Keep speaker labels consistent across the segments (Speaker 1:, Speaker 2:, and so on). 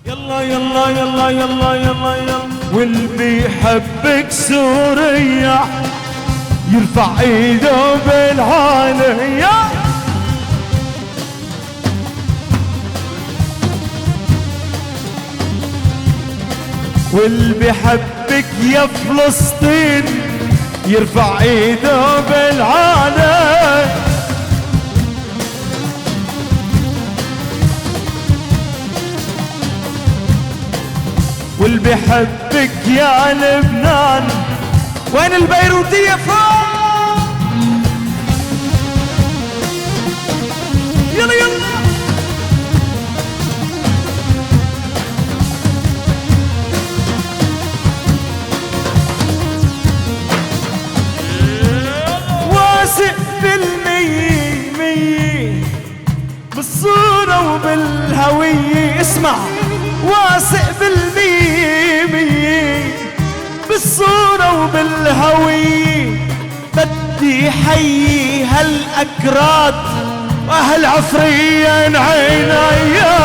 Speaker 1: يلا يلا يلا يلا يلا يلا، واللي يحبك سوريا يرفع ايده بالعالية. واللي بيحبك يا فلسطين يرفع ايده بالعالي. واللي بيحبك يا لبنان، وين البيروتية فوق؟ يلا يلا. واثق بالمية مية بالصورة وبالهوية، اسمع، واثق بالمية مية بالصورة وبالهوية. بدي حيي هالأكراد وأهل عفرية عينيا.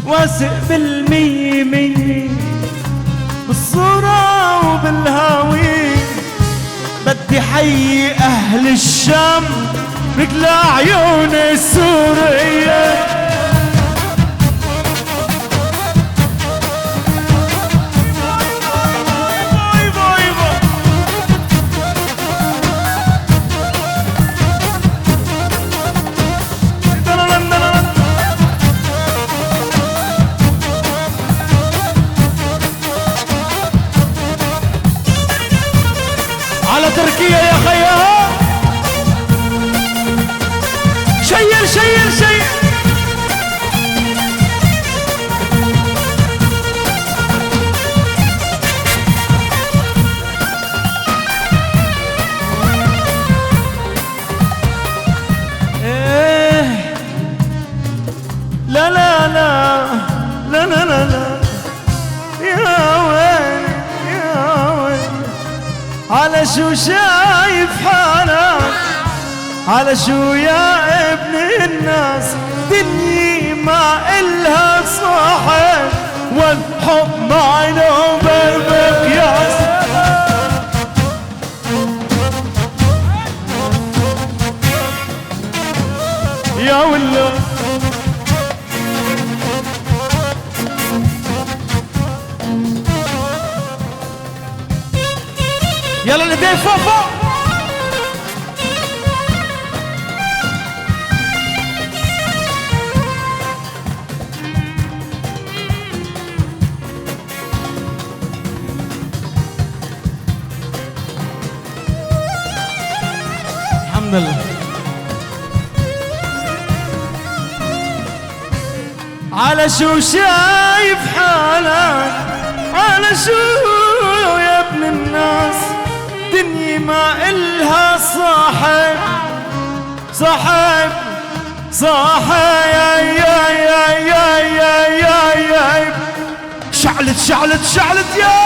Speaker 1: واثق بالمية مية بالصورة وبالهوية. بدي حيي أهل الشام مثل عيون السورية. على تركيا يا خيال، شيل شيل شيل. ايه لا لا لا لا لا لا لا، يا ويلي يا ويلي، على شو شايف حالك، على شو يا ابن الناس. دنيا ما إلها صاحب، والحب ما له بالمقياس. يا ولا يلا اليدين فوق فوق. الحمد لله. على شو شايف حالك، على شو يا ابن الناس. دنيا ما إلها صاحب، صاحب صاحب. يا يا يا يا يا يا يا، شعلت شعلت شعلت يا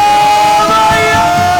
Speaker 1: مايا.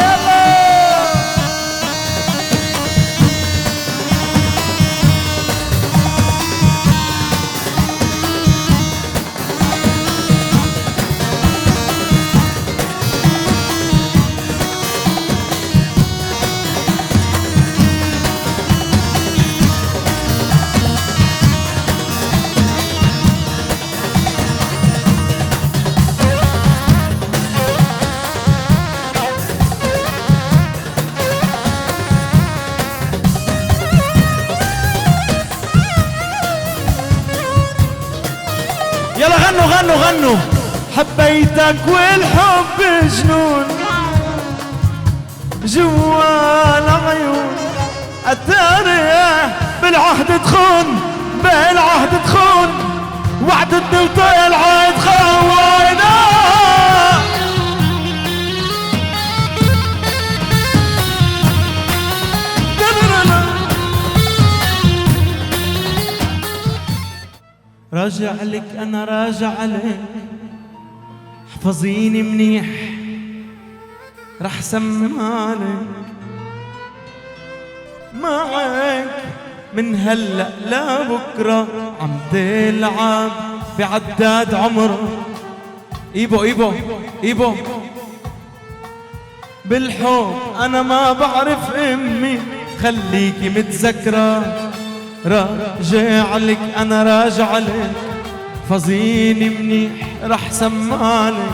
Speaker 1: غنوا غنوا. حبيتك والحب جنون جوا العيون، التاريخ بالعهد تخون، بالعهد تخون، وعدتني وطلعت خوينا. راجع لك انا راجع لك، احفظيني منيح رح سمعلك معك من هلأ لبكرة، عم تلعب بعداد عمره. ايبو ايبو ايبو بالحب انا ما بعرف امي، خليكي متذكرة. راجع لك انا راجع لك، فظيني منيح رح سمعلك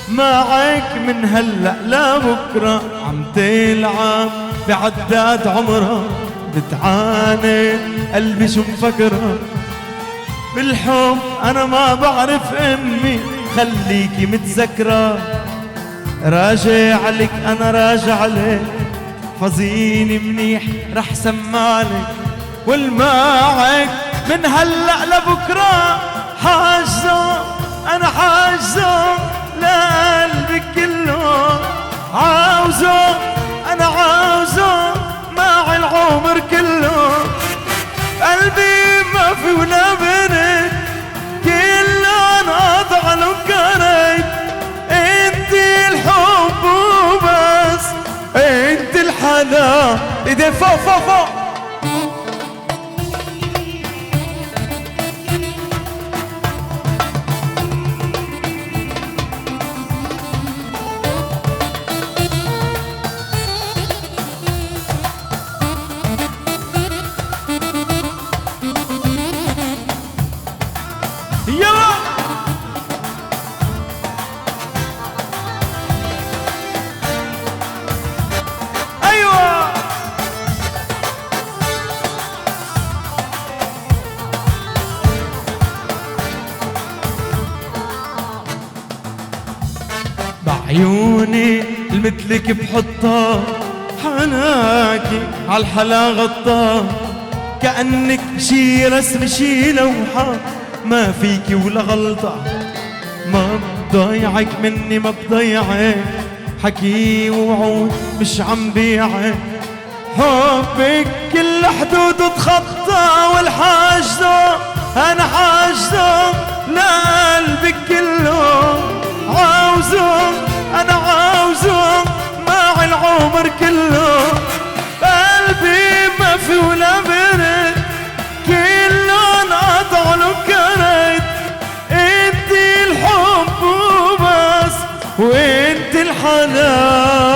Speaker 1: معك من هلأ لبكرة، عم تلعب بعداد عمرها، بتعاند قلبي شو مفكرة. بالحب انا ما بعرف امي، خليكي متذكرة. راجع لك انا راجع لك، فظيني منيح رح سمعلك، والمعك من هلأ لبكرة. حاجزة انا حاجزة لقلبك كله، عاوزه انا عاوزه مع العمر كله. قلبي ما في ولا برد، كله انقطع له كريت. انت الحب وبس، انت الحنان. ايدي فوق فوق فوق. يلا ايوه بعيوني المثلك بحطها، حناكي عالحلا غطاه، كأنك شي رسم شي لوحة، ما فيكي ولا غلطة. ما بضيعك مني ما بضيعك، حكي ووعود مش عم بيعك. حبك كل حدوده تخطى، والحاجزة انا حاجزة لقلبك كله. عاوزه انا عاوزه مع العمر كله. قلبي ما في ولا برد، كله انقطع له كريت. انت الحب وبس، وانت الحنان.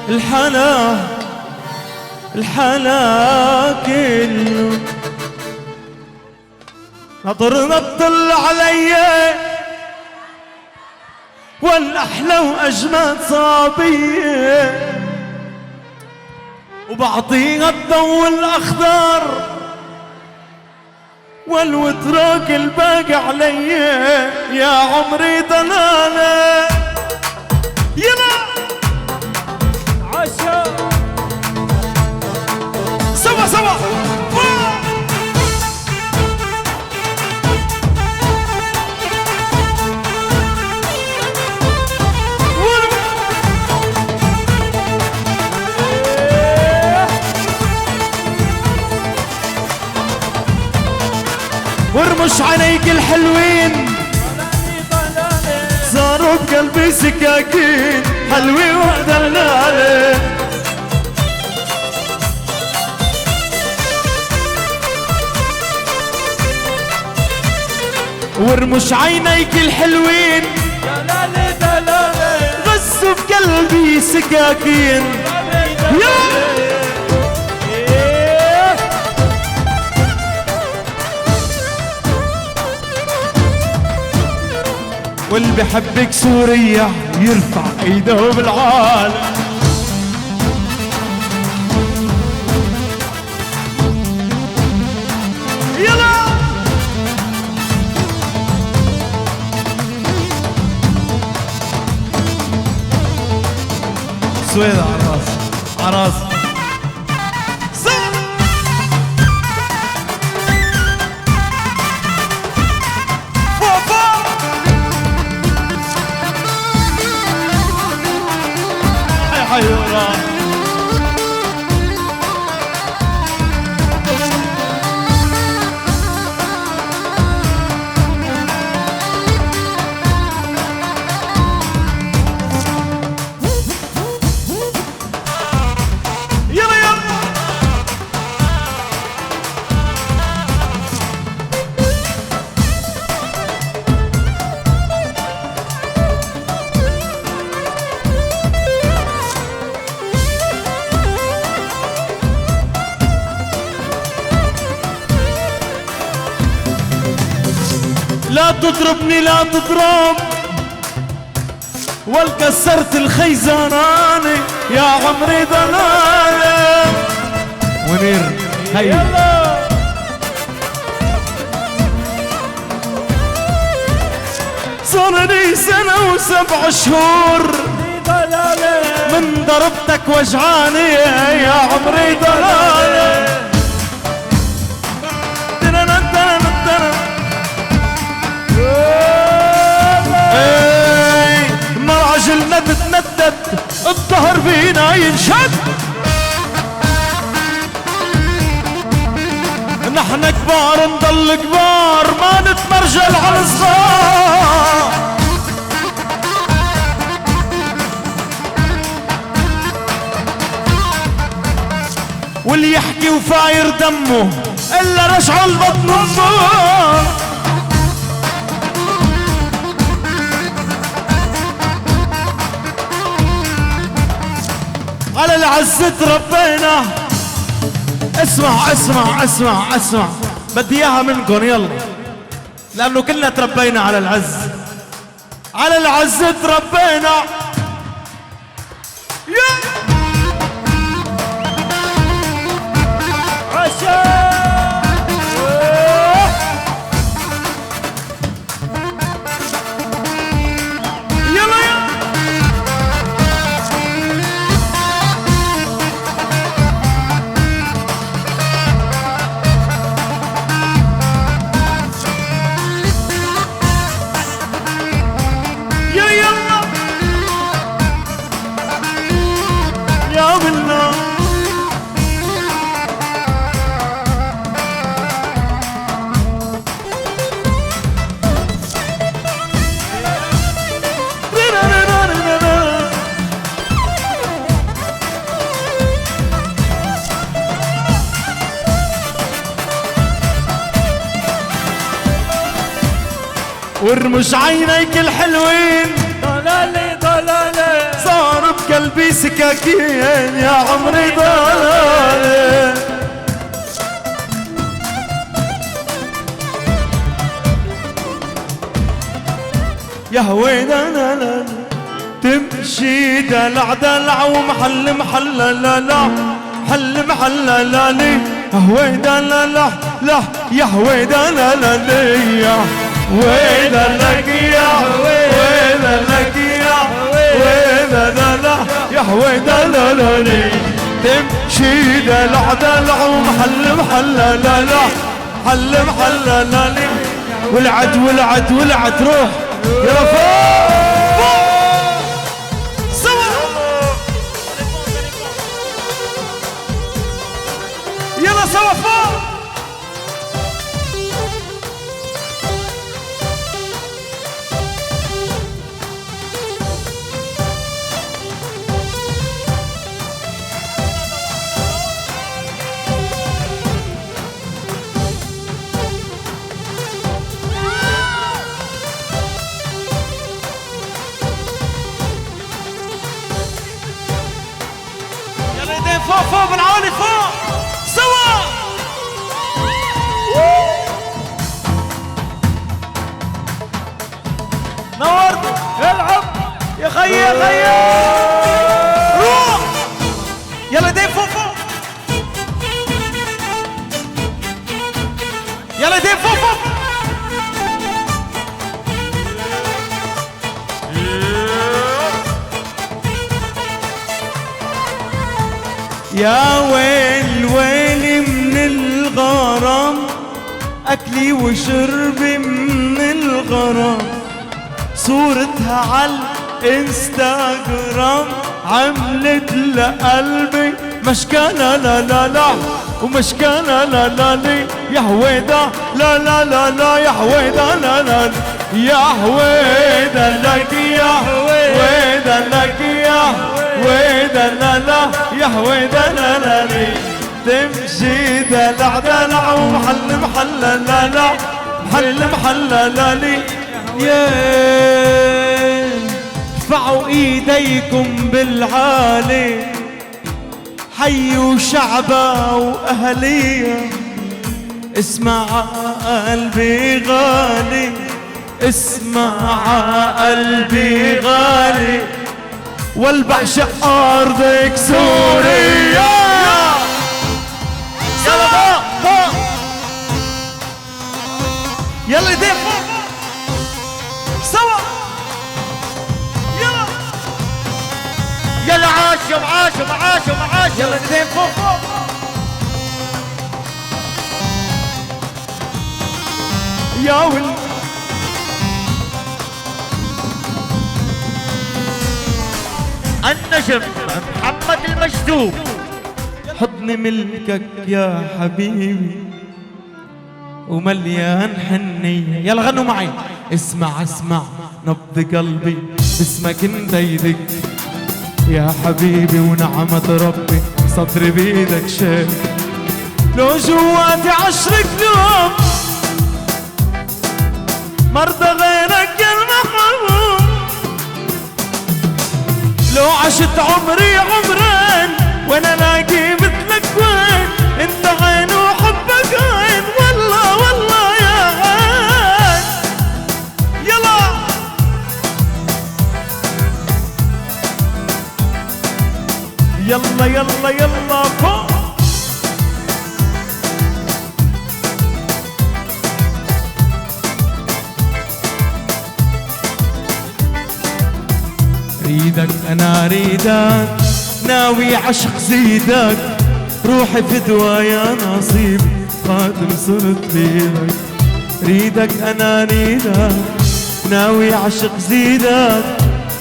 Speaker 1: الحنان الحنان كله. نظرنا تطل علي والأحلى وأجمل صابية، وبعطيها الضوء الأخضر والوتراك الباقي علي. يا عمري ضلالة يلا عشا سوا سوا. وارمش عينيك الحلوين، صاروا بقلبي سكاكين، حلوين ودلالة. وارمش عينيك الحلوين، دلالة دلالة، غزوا بقلبي سكاكين. واللي بحبك سوريا يرفع ايده بالعالم. يلا سويدة عراس عراس حيورا لا تضربني لا تضرب والكسرت الخيزاناني يا عمري ضلالي منير هيا صارني سنة و7 شهور من ضربتك وجعاني يا عمري ضلالي مرعجلنا تتندد الظهر فينا ينشد نحن كبار نضل كبار ما نتمرجل على الصغار واللي يحكي وفاير دمه الا رجع البطن النار على العز تربينا اسمع اسمع اسمع اسمع بدي اياها منكم يلا لانه كلنا تربينا على العز على العز تربينا ورمش عينيك الحلوين ضلالي ضلالي صار بقلبي سكاكين يا عمري ضلالي يا هويدا لا لا تمشي دلع دلع ومحل محل لا لا حل محل لا لي هويدا لا لا لا يا هويدا لا لا يا ويلا لك يا ويلا لك يا ويلا لا لا يا هويدا لا لا لي تمشي دلع دلع ومحل محل لا لا حل محل لا لي ولعت ولعت ولعت روح يا فوق سوا يلا سوا فوق فوق فوق بالعالي فوق سوا نورت العب يا خيي يا خيي روح يلا ايدين فوق فوق يلا ايدين فوق فوق يا ويل ويلي من الغرام، أكلي وشربي من الغرام، صورتها على الانستغرام عملت لقلبي مشكلة لا لا لا ومشكلة لا لا لي يا هويدا لا لا لا لا يا هويدا لا لا يا هويدا لك يا هويدا لك يا هويدا لا لا يا هويدا لا لا لي تمشي دلع دلع ومحل محل لا لا محل محل لا لي يا ارفعوا ايديكم بالعالي حيوا شعبا واهليه اسمع قلبي غالي اسمع قلبي غالي والبعشق ارضك سوريا يلا فوق فوق يلا ايدين فوق سوا يلا
Speaker 2: يلا عاشوا عاشوا عاشوا عاشوا
Speaker 1: يلا ايدين فوق فوق يا ول
Speaker 2: النجم محمد المجذوب
Speaker 1: حضني ملكك يا حبيبي ومليان حنية يلا غنوا معي اسمع اسمع نبض قلبي اسمك انت يدق يا حبيبي ونعمة ربي صدري بيدك شايف لو جواتي 10 قلوب مرضى غيرك يا المحبوب لو عشت عمري عمرين وانا لاقي مثلك وين انت عين وحبك عين والله والله يا عين يلا يلا يلا يلا فوق ريدك انا ريدك ناوي عشق زيدك روحي فدوى يا نصيبي خاتم صرت بيدك ريدك انا ريدك ناوي عشق زيدك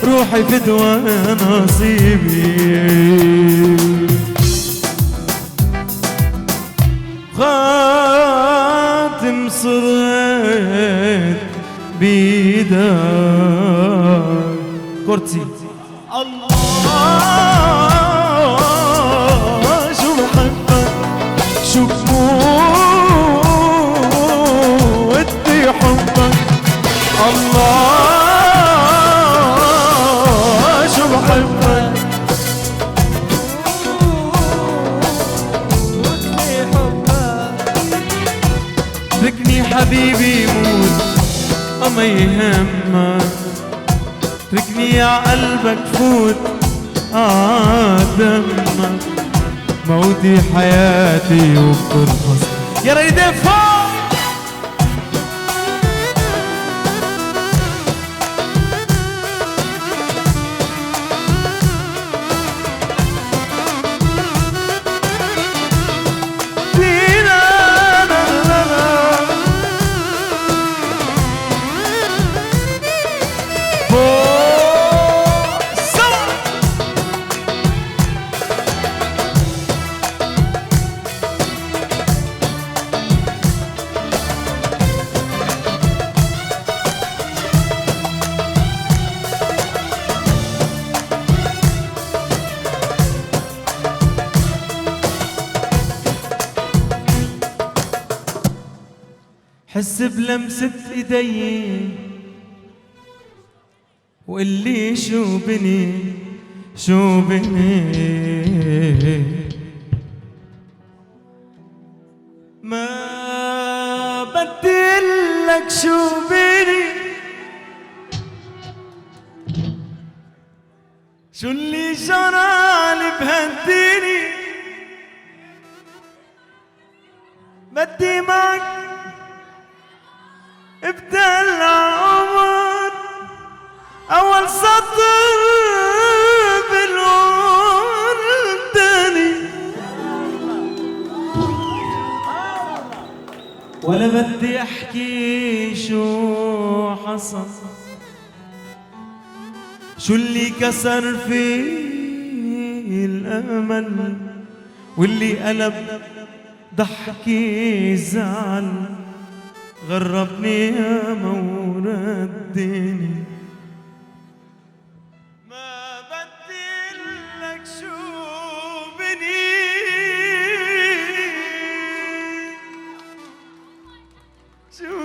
Speaker 1: روحي فدوى يا نصيبي خاتم صرت بيدك كرسي الله شو بحبك شو ودي حبك الله شو بحبك ودي حبك اتركني حبيبي موت ما يهمك اتركني يا قلبك فوت دمك موتي حياتي وبترخص يا ريدين فوق حس بلمسة ايدي وقلي شو بني شو بني ما بدي لك شو بني شو اللي جرالي بهالدني بدي معك ابدا العمر اول سطر بالعمر الثاني ولا بدي احكي شو حصل، شو اللي كسر في الامل، واللي قلب ضحكي زعل، غربني يا موردني. ما بدي لك شو بني، شو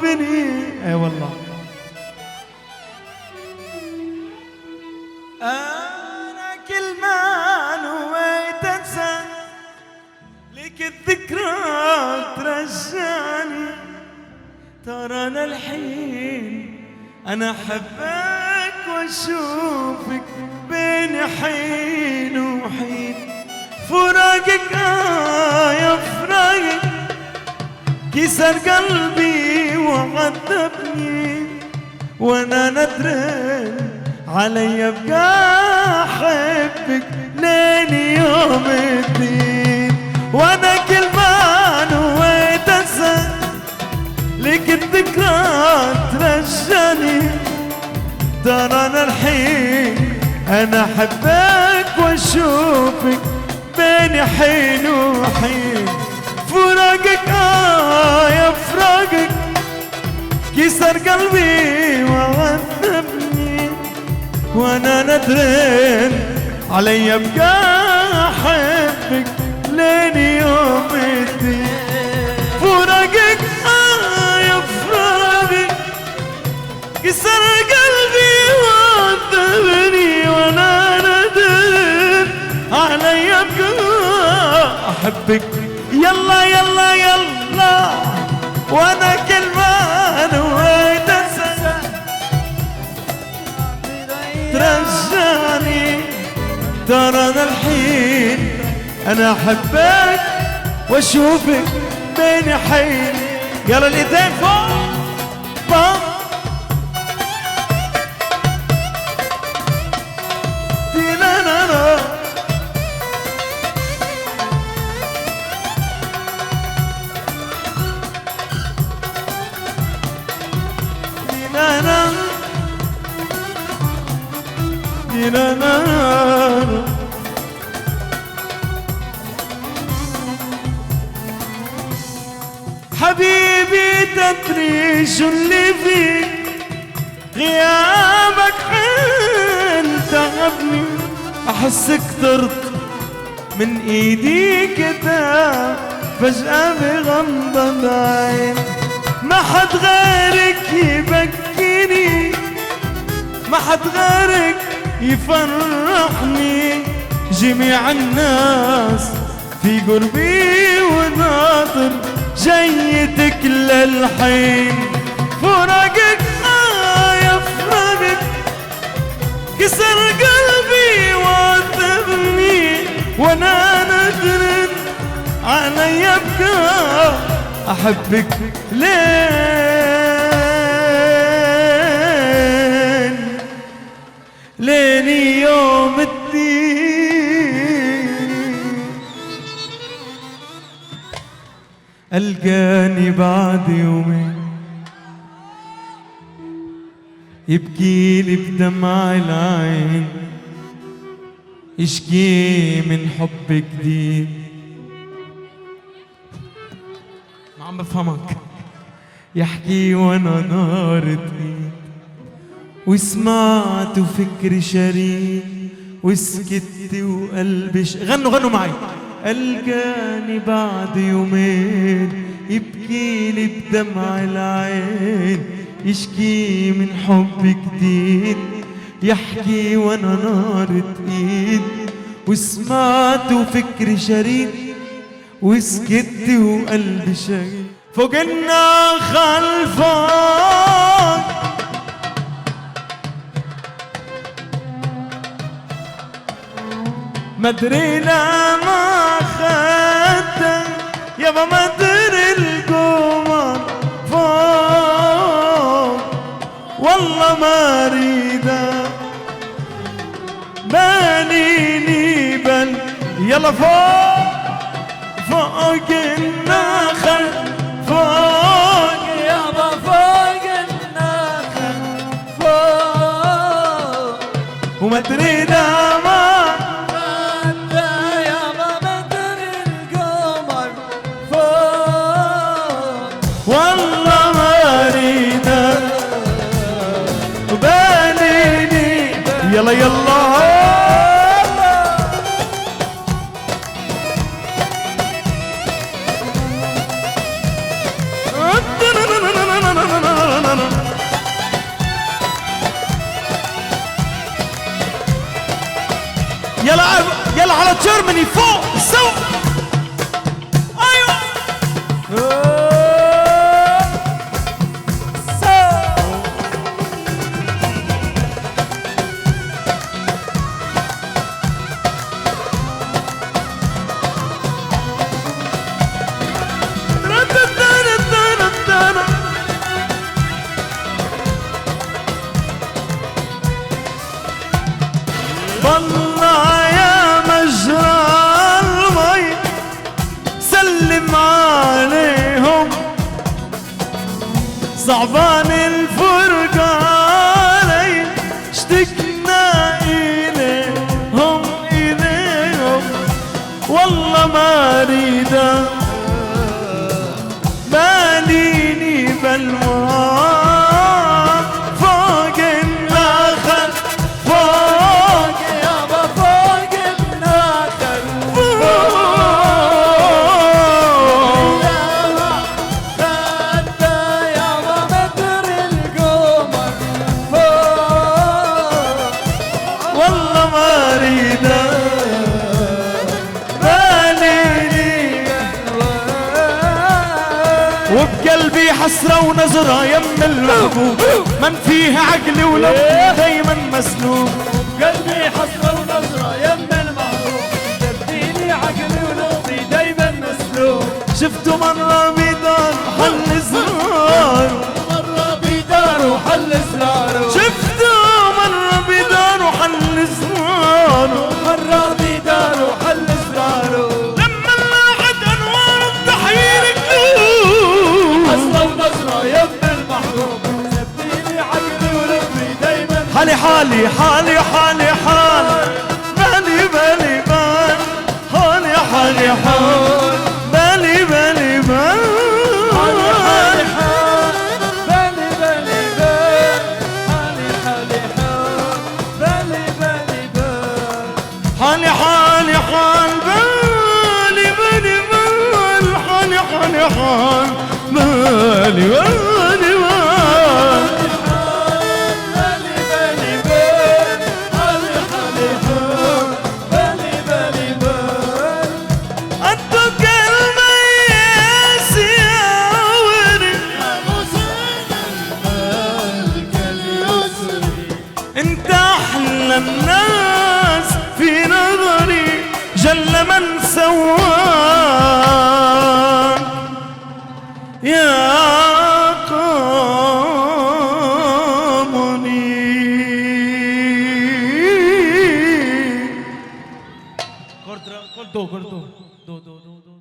Speaker 1: بني. اي والله انا كل ما نويت انسى لك الذكرى ترجعني. ترى انا الحين انا احبك واشوفك بين حين وحين. فراقك يا فراقك كسر قلبي وعذبني، وانا ندران علي ابقى احبك لين يوم الدين. وانا كل ما نويت انسى لك الذكرى ترجعني. ترى انا الحين انا احبك واشوفك بين حين وحين. فراقك يا فراقك كسر قلبي وعذبني، وانا ندران علي ابقى احبك لين يوم الدين. فراقك يا فراقك كسر قلبي وعذبني، وانا ندران علي ابقى احبك. يلا يلا يلا وانا كل ما نويت انسى ترجعني. ترى انا الحين انا احبك واشوفك بين حين. يلا الايدين فوق فوق. حبيبي تدري شو اللي فيك، غيابك حيل تعبني. احسك طرت من ايدي كده فجأة بغمضة عين. ما حد غيرك يبكيني، ما حد غيرك يفرحني. جميع الناس في قربي وناطر جيتك للحين. فراقك يا فراقك كسر قلبي وعذبني، وانا ندرن علي ابكى احبك لين يوم الدين. ألقاني بعد يومين يبكيلي بدمع العين، يشكي من حب جديد. ما عم بفهمك. يحكي وانا نار ايد، وسمعت وفكري شريد، وسكت وقلبي غنوا معي. ألقاني بعد يومين يبكيلي بدمع العين، يشكي من حب جديد. يحكي وانا نار ايد، وسمعت وفكري شريد، وسكت وقلبي شهيد. فوقنا خلفك مدري لا ما خدك يابا، مدري القمر فوق والله ما اريدك. باليني بل يلا فوق فوق النخل فوق وما تريد امان
Speaker 3: انت يا بدر القمر فوق
Speaker 1: والله ما اريد باليني يلا يلا يلا يلا على جيرماني فوق سو ايوه والله يا مجرى المي سلم عليهم صعبان الفرقة علي اشتقنا إليهم والله ما أريد باليني بالمراد فوق النخل فوق
Speaker 3: يابا فوق النخل
Speaker 1: فوق
Speaker 3: انت يابا بدر القمر فوق
Speaker 1: والله ما أريد وبقلبي حسرة ونظرة يم المحبوب من فيها عقلي ولبي دايما مسلوب
Speaker 3: قلبي حسرة ونظرة يم المحبوب تديني عقلي ولبي دايما مسلوب
Speaker 1: شفته مرة بدار حل زرار
Speaker 3: مرة بدار وحل زراره
Speaker 1: شفته مرة بدار وحل زرار
Speaker 3: مرة بدار وحل زراره
Speaker 1: لما لاحت انوار التحير قلوب
Speaker 3: حسرة ونظرة يم المحبوب تديني عقلي ولبي دايما
Speaker 1: حالي حالي حالي حالي حال بالي بالي بال حالي حالي حال بالي بالي بال
Speaker 3: حالي حالي حال بالي بالي بال حالي حالي حال بالي بالي بال
Speaker 1: حالي حالي حال بالي بالي بال حالي حالي حال بالي بالي بال أدق الميس ياوري انت احلى الناس في نظري جل من سواك يا قامني
Speaker 4: Corto, corto, corto. Do.